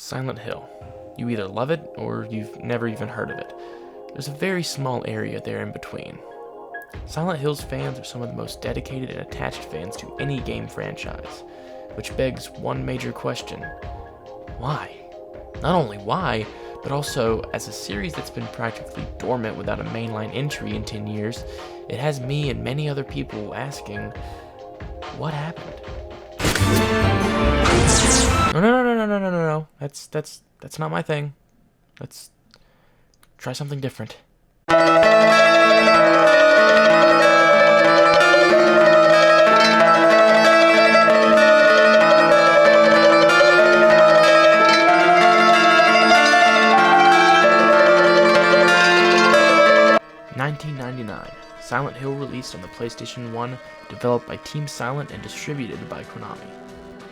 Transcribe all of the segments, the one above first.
Silent Hill. You either love it or you've never even heard of it. There's a very small area there in between. Silent Hill's fans are some of the most dedicated and attached fans to any game franchise, which begs one major question. Why? Not only why, but also, as a series that's been practically dormant without a mainline entry in 10 years, it has me and many other people asking, what happened? No. That's not my thing. Let's try something different. $1999. Silent Hill released on the PlayStation 1, developed by Team Silent and distributed by Konami.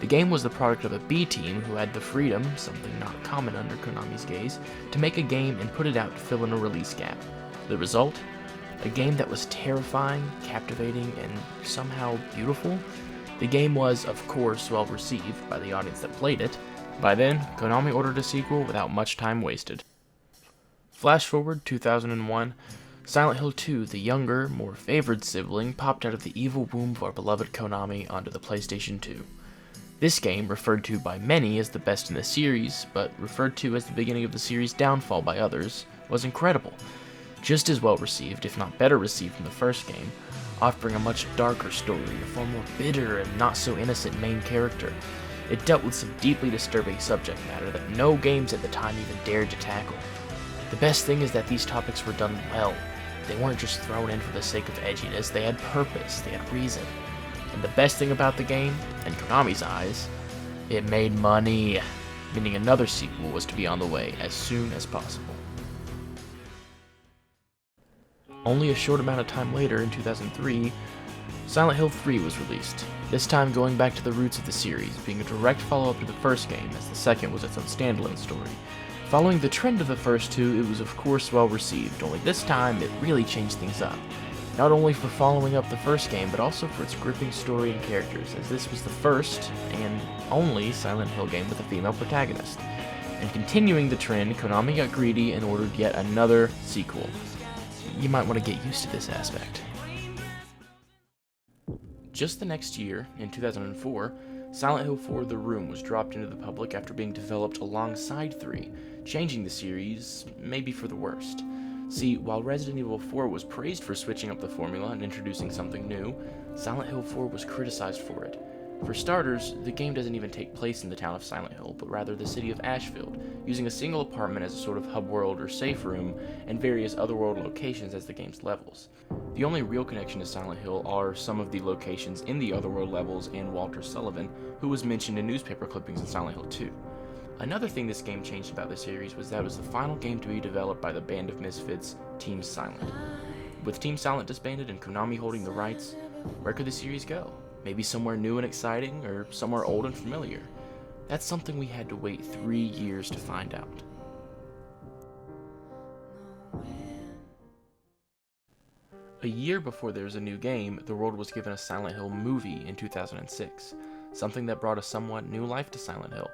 The game was the product of a B team who had the freedom, something not common under Konami's gaze, to make a game and put it out to fill in a release gap. The result? A game that was terrifying, captivating, and somehow beautiful. The game was, of course, well received by the audience that played it. By then, Konami ordered a sequel without much time wasted. Flash forward 2001, Silent Hill 2, the younger, more favored sibling, popped out of the evil womb of our beloved Konami onto the PlayStation 2. This game, referred to by many as the best in the series, but referred to as the beginning of the series' downfall by others, was incredible. Just as well received, if not better received than the first game, offering a much darker story, a far more bitter and not so innocent main character. It dealt with some deeply disturbing subject matter that no games at the time even dared to tackle. The best thing is that these topics were done well. They weren't just thrown in for the sake of edginess, they had purpose, they had reason. And the best thing about the game, in Konami's eyes, it made money, meaning another sequel was to be on the way as soon as possible. Only a short amount of time later, in 2003, Silent Hill 3 was released, this time going back to the roots of the series, being a direct follow-up to the first game, as the second was its own standalone story. Following the trend of the first two, it was of course well received, only this time it really changed things up. Not only for following up the first game, but also for its gripping story and characters, as this was the first, and only, Silent Hill game with a female protagonist. And continuing the trend, Konami got greedy and ordered yet another sequel. You might want to get used to this aspect. Just the next year, in 2004, Silent Hill 4 The Room was dropped into the public after being developed alongside 3, changing the series, maybe for the worst. See, while Resident Evil 4 was praised for switching up the formula and introducing something new, Silent Hill 4 was criticized for it. For starters, the game doesn't even take place in the town of Silent Hill, but rather the city of Ashfield, using a single apartment as a sort of hub world or safe room, and various otherworld locations as the game's levels. The only real connection to Silent Hill are some of the locations in the otherworld levels and Walter Sullivan, who was mentioned in newspaper clippings in Silent Hill 2. Another thing this game changed about the series was that it was the final game to be developed by the band of misfits, Team Silent. With Team Silent disbanded and Konami holding the rights, where could the series go? Maybe somewhere new and exciting, or somewhere old and familiar? That's something we had to wait 3 years to find out. A year before there was a new game, the world was given a Silent Hill movie in 2006, something that brought a somewhat new life to Silent Hill.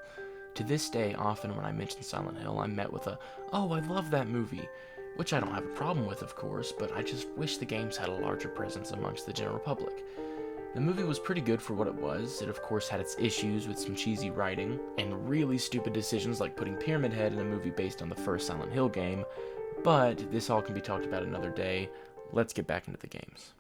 To this day, often when I mention Silent Hill, I'm met with a, "Oh, I love that movie," which I don't have a problem with, of course, but I just wish the games had a larger presence amongst the general public. The movie was pretty good for what it was. It of course had its issues with some cheesy writing, and really stupid decisions like putting Pyramid Head in a movie based on the first Silent Hill game, but this all can be talked about another day. Let's get back into the games.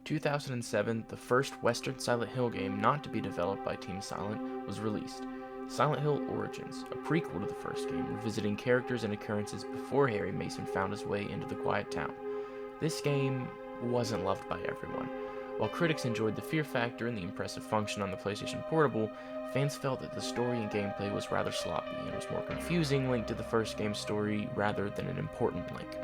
2007, the first Western Silent Hill game not to be developed by Team Silent was released. Silent Hill Origins, a prequel to the first game, revisiting characters and occurrences before Harry Mason found his way into the quiet town. This game wasn't loved by everyone. While critics enjoyed the fear factor and the impressive function on the PlayStation Portable, fans felt that the story and gameplay was rather sloppy and was more confusing linked to the first game's story rather than an important link.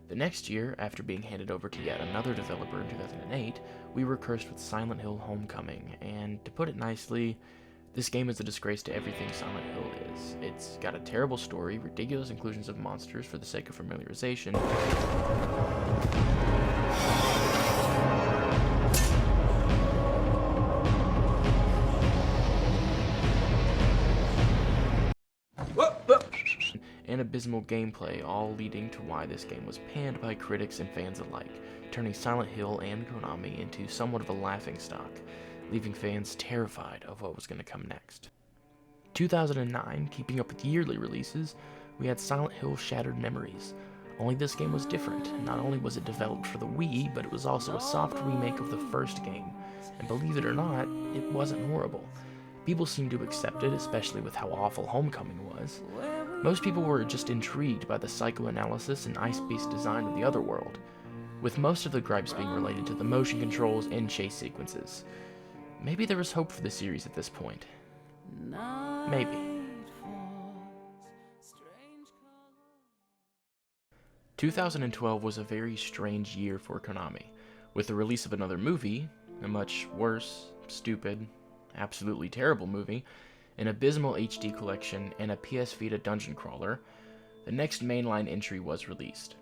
The next year, after being handed over to yet another developer in 2008, we were cursed with Silent Hill Homecoming, and to put it nicely, this game is a disgrace to everything Silent Hill is. It's got a terrible story, ridiculous inclusions of monsters for the sake of familiarization, and abysmal gameplay, all leading to why this game was panned by critics and fans alike, turning Silent Hill and Konami into somewhat of a laughingstock, leaving fans terrified of what was going to come next. 2009, keeping up with yearly releases, we had Silent Hill Shattered Memories. Only this game was different. Not only was it developed for the Wii, but it was also a soft remake of the first game. And believe it or not, it wasn't horrible. People seemed to accept it, especially with how awful Homecoming was. Most people were just intrigued by the psychoanalysis and ice-based design of the Otherworld, with most of the gripes being related to the motion controls and chase sequences. Maybe there was hope for the series at this point. Maybe. "2012 was a very strange year for Konami, with the release of another movie, a much worse, stupid, absolutely terrible movie, an abysmal HD collection, and a PS Vita dungeon crawler. The next mainline entry was released,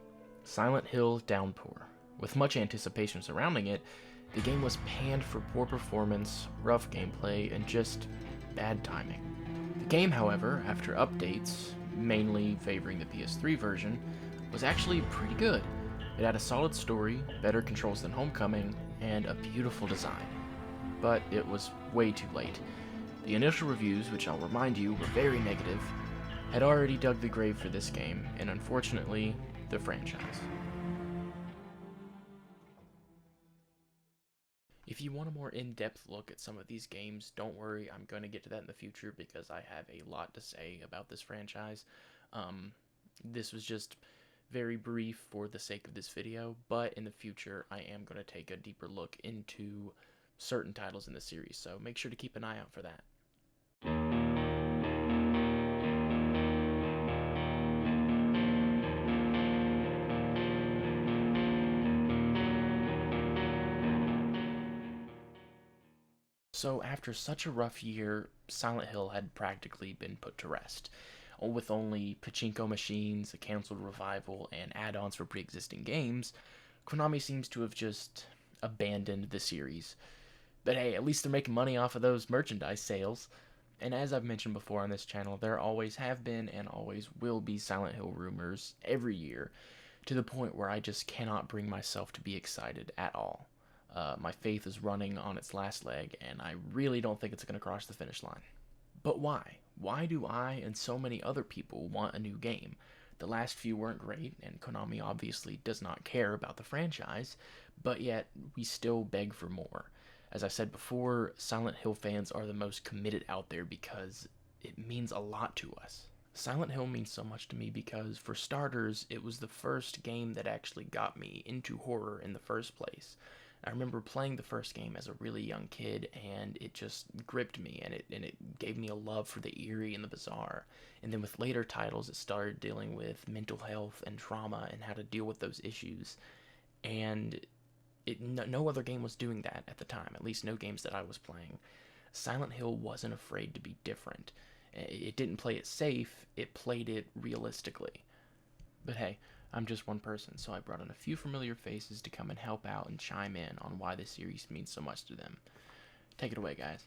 Silent Hill Downpour. With much anticipation surrounding it, the game was panned for poor performance, rough gameplay, and just bad timing. The game, however, after updates, mainly favoring the PS3 version, was actually pretty good. It had a solid story, better controls than Homecoming, and a beautiful design. But it was way too late. The initial reviews, which I'll remind you were very negative, had already dug the grave for this game, and unfortunately, the franchise. If you want a more in-depth look at some of these games, don't worry, I'm going to get to that in the future because I have a lot to say about this franchise. This was just very brief for the sake of this video, but in the future I am going to take a deeper look into certain titles in the series, so make sure to keep an eye out for that. So after such a rough year, Silent Hill had practically been put to rest. With only pachinko machines, a cancelled revival, and add-ons for pre-existing games, Konami seems to have just abandoned the series. But hey, at least they're making money off of those merchandise sales. And as I've mentioned before on this channel, there always have been and always will be Silent Hill rumors every year, to the point where I just cannot bring myself to be excited at all. My faith is running on its last leg, and I really don't think it's going to cross the finish line. But why? Why do I and so many other people want a new game? The last few weren't great, and Konami obviously does not care about the franchise, but yet we still beg for more. As I said before, Silent Hill fans are the most committed out there because it means a lot to us. Silent Hill means so much to me because, for starters, it was the first game that actually got me into horror in the first place. I remember playing the first game as a really young kid, and it just gripped me, and it gave me a love for the eerie and the bizarre. And then with later titles, it started dealing with mental health and trauma and how to deal with those issues. And no other game was doing that at the time, at least no games that I was playing. Silent Hill wasn't afraid to be different. It didn't play it safe, it played it realistically. But hey, I'm just one person, so I brought in a few familiar faces to come and help out and chime in on why this series means so much to them. Take it away, guys.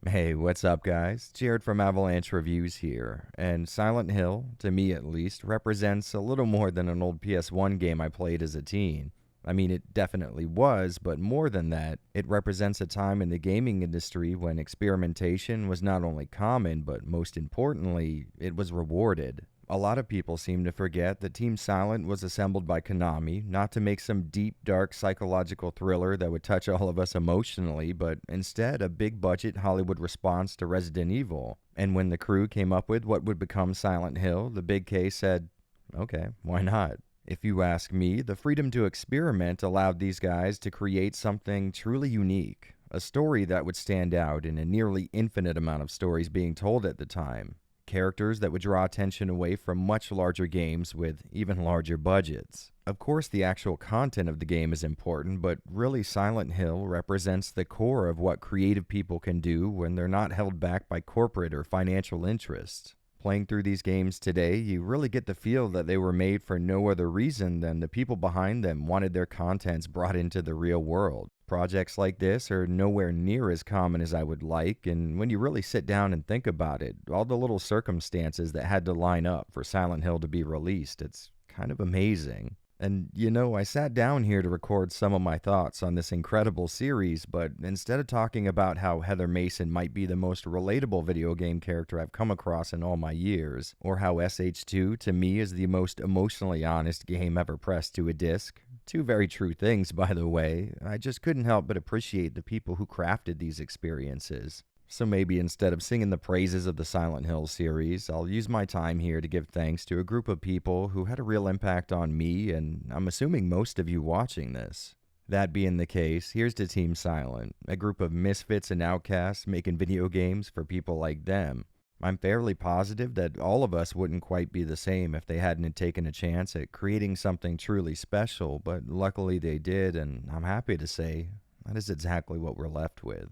Hey, what's up, guys? Jared from Avalanche Reviews here, and Silent Hill, to me at least, represents a little more than an old PS1 game I played as a teen. I mean, it definitely was, but more than that, it represents a time in the gaming industry when experimentation was not only common, but most importantly, it was rewarded. A lot of people seem to forget that Team Silent was assembled by Konami, not to make some deep, dark psychological thriller that would touch all of us emotionally, but instead a big-budget Hollywood response to Resident Evil. And when the crew came up with what would become Silent Hill, the Big K said, okay, why not? If you ask me, the freedom to experiment allowed these guys to create something truly unique, a story that would stand out in a nearly infinite amount of stories being told at the time. Characters that would draw attention away from much larger games with even larger budgets. Of course, the actual content of the game is important, but really Silent Hill represents the core of what creative people can do when they're not held back by corporate or financial interests. Playing through these games today, you really get the feel that they were made for no other reason than the people behind them wanted their contents brought into the real world. Projects like this are nowhere near as common as I would like, and when you really sit down and think about it, all the little circumstances that had to line up for Silent Hill to be released, it's kind of amazing. And I sat down here to record some of my thoughts on this incredible series, but instead of talking about how Heather Mason might be the most relatable video game character I've come across in all my years, or how SH2 to me is the most emotionally honest game ever pressed to a disc, two very true things, by the way, I just couldn't help but appreciate the people who crafted these experiences. So maybe instead of singing the praises of the Silent Hill series, I'll use my time here to give thanks to a group of people who had a real impact on me, and I'm assuming most of you watching this. That being the case, here's to Team Silent, a group of misfits and outcasts making video games for people like them. I'm fairly positive that all of us wouldn't quite be the same if they hadn't taken a chance at creating something truly special, but luckily they did, and I'm happy to say that is exactly what we're left with.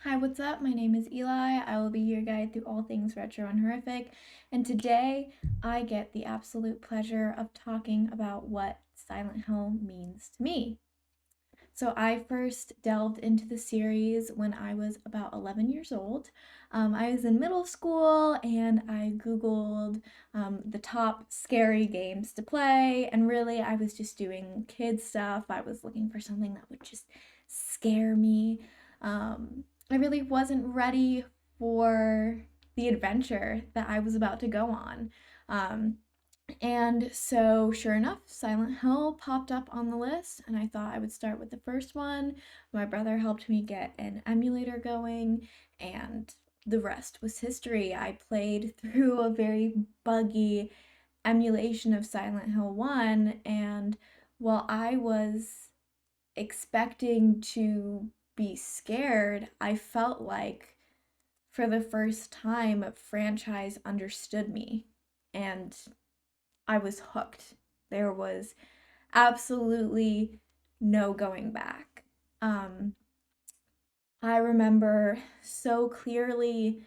Hi, what's up? My name is Eli. I will be your guide through all things retro and horrific. And today I get the absolute pleasure of talking about what Silent Hill means to me. So I first delved into the series when I was about 11 years old. I was in middle school and I Googled the top scary games to play. And really, I was just doing kid stuff. I was looking for something that would just scare me. I really wasn't ready for the adventure that I was about to go on. And so, sure enough, Silent Hill popped up on the list, and I thought I would start with the first one. My brother helped me get an emulator going, and the rest was history. I played through a very buggy emulation of Silent Hill 1, and while I was expecting to be scared, I felt like for the first time a franchise understood me and I was hooked. There was absolutely no going back. I remember so clearly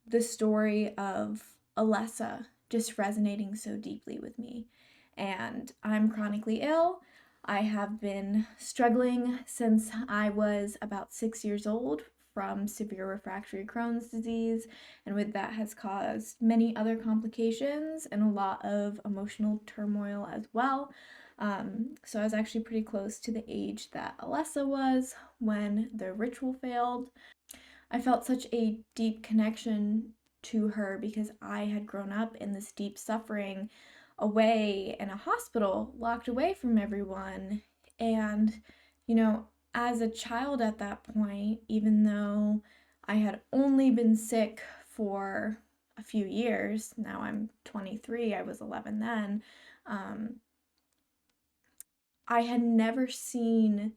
the story of Alessa just resonating so deeply with me. And I'm chronically ill. I have been struggling since I was about 6 years old from severe refractory Crohn's disease, and with that has caused many other complications and a lot of emotional turmoil as well. So I was actually pretty close to the age that Alessa was when the ritual failed. I felt such a deep connection to her because I had grown up in this deep suffering away in a hospital, locked away from everyone. And, as a child at that point, even though I had only been sick for a few years, now I'm 23, I was 11 then, I had never seen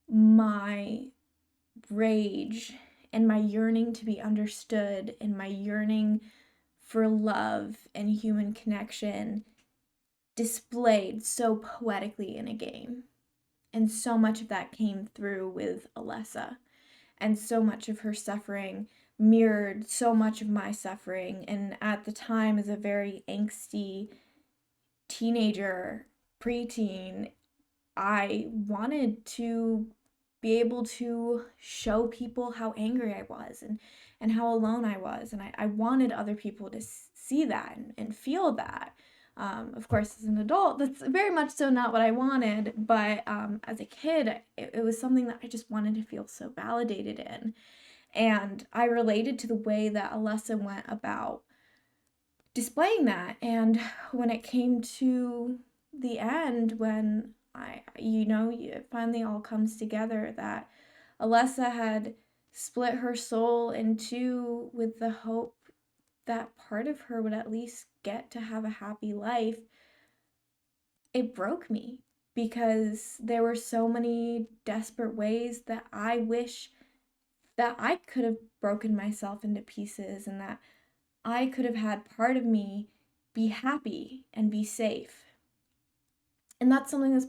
my rage and my yearning to be understood and my yearning for love and human connection displayed so poetically in a game. And so much of that came through with Alessa. And so much of her suffering mirrored so much of my suffering. And at the time, as a very angsty teenager, preteen, I wanted to be able to show people how angry I was and how alone I was. And I wanted other people to see that and feel that. Of course, as an adult, that's very much so not what I wanted. But as a kid, it was something that I just wanted to feel so validated in. And I related to the way that Alessa went about displaying that. And when it came to the end, when it finally all comes together that Alessa had split her soul in two with the hope that part of her would at least get to have a happy life, it broke me because there were so many desperate ways that I wish that I could have broken myself into pieces and that I could have had part of me be happy and be safe. And that's something that's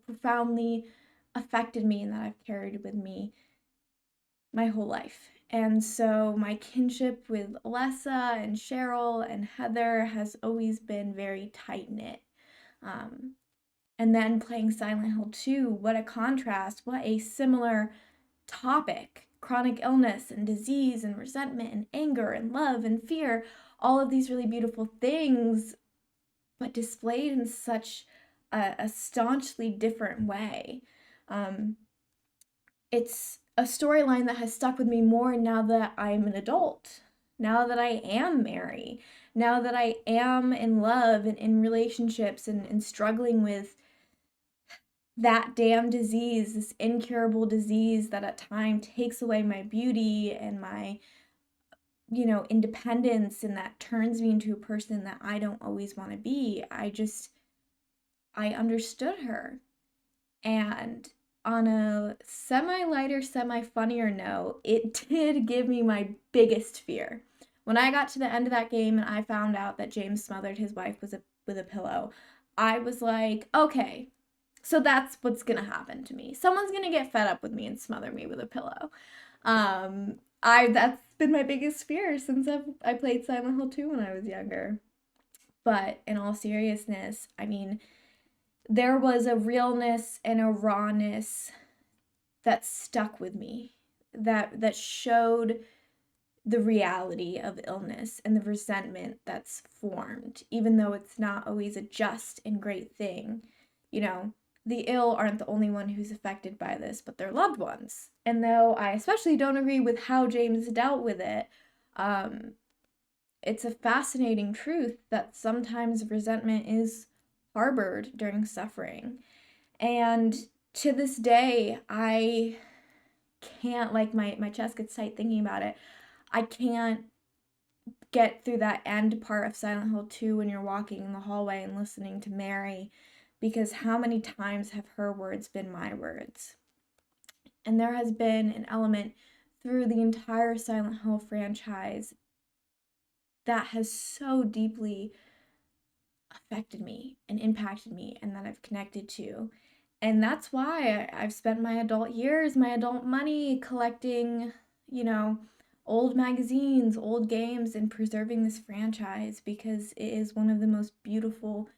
profoundly affected me and that I've carried with me my whole life. And so my kinship with Alessa and Cheryl and Heather has always been very tight-knit. Um, and then playing Silent Hill 2, what a contrast, what a similar topic. Chronic illness and disease and resentment and anger and love and fear, all of these really beautiful things, but displayed in such a staunchly different way. It's a storyline that has stuck with me more now that I'm an adult, now that I am married, now that I am in love and in relationships and struggling with that damn disease, this incurable disease that at times takes away my beauty and my, independence, and that turns me into a person that I don't always want to be. I understood her. And on a semi-lighter, semi-funnier note, it did give me my biggest fear. When I got to the end of that game and I found out that James smothered his wife with a pillow, I was like, okay, so that's what's gonna happen to me. Someone's gonna get fed up with me and smother me with a pillow. That's been my biggest fear since I played Silent Hill 2 when I was younger. But in all seriousness, I mean, there was a realness and a rawness that stuck with me, that showed the reality of illness and the resentment that's formed, even though it's not always a just and great thing. The ill aren't the only one who's affected by this, but their loved ones. And though I especially don't agree with how James dealt with it, it's a fascinating truth that sometimes resentment is harbored during suffering. And to this day, I can't, like, my chest gets tight thinking about it. I can't get through that end part of Silent Hill 2 when you're walking in the hallway and listening to Mary, because how many times have her words been my words? And there has been an element through the entire Silent Hill franchise that has so deeply affected me and impacted me and that I've connected to. And that's why I've spent my adult years, my adult money collecting, old magazines, old games, and preserving this franchise, because it is one of the most beautiful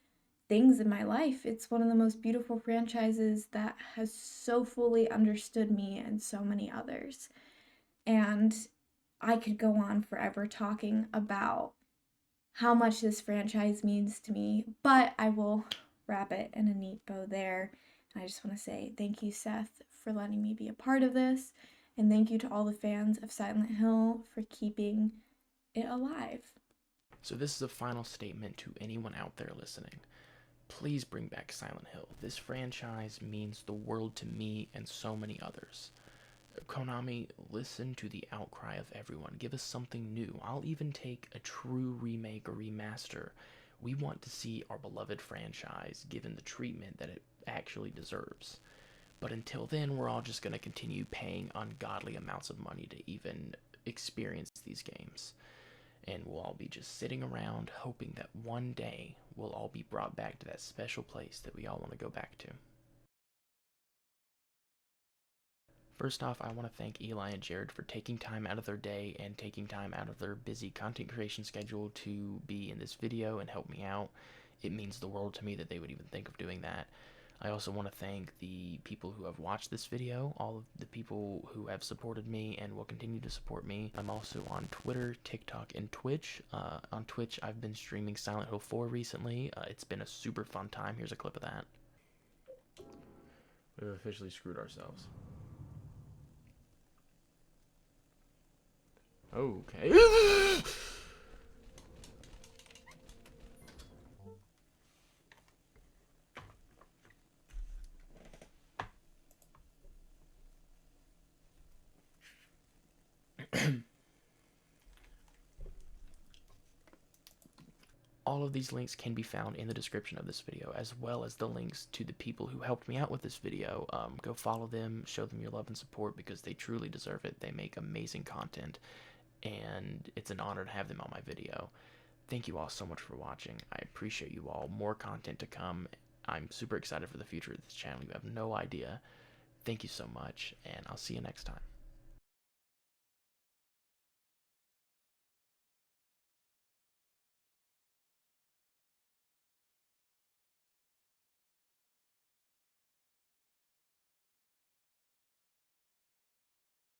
things in my life. It's one of the most beautiful franchises that has so fully understood me and so many others. And I could go on forever talking about how much this franchise means to me, but I will wrap it in a neat bow there. And I just want to say thank you, Seth, for letting me be a part of this, and thank you to all the fans of Silent Hill for keeping it alive. So this is a final statement to anyone out there listening. Please bring back Silent Hill. This franchise means the world to me and so many others. Konami, listen to the outcry of everyone. Give us something new. I'll even take a true remake or remaster. We want to see our beloved franchise given the treatment that it actually deserves. But until then, we're all just going to continue paying ungodly amounts of money to even experience these games. And we'll all be just sitting around hoping that one day we'll all be brought back to that special place that we all want to go back to. First off, I want to thank Eli and Jared for taking time out of their day and taking time out of their busy content creation schedule to be in this video and help me out. It means the world to me that they would even think of doing that. I also want to thank the people who have watched this video, all of the people who have supported me and will continue to support me. I'm also on Twitter, TikTok, and Twitch. On Twitch, I've been streaming Silent Hill 4 recently. It's been a super fun time. Here's a clip of that. We've officially screwed ourselves. Okay. All of these links can be found in the description of this video, as well as the links to the people who helped me out with this video. Go follow them, show them your love and support, because they truly deserve it. They make amazing content, and it's an honor to have them on my video. Thank you all so much for watching. I appreciate you all. More content to come. I'm super excited for the future of this channel. You have no idea. Thank you so much, and I'll see you next time.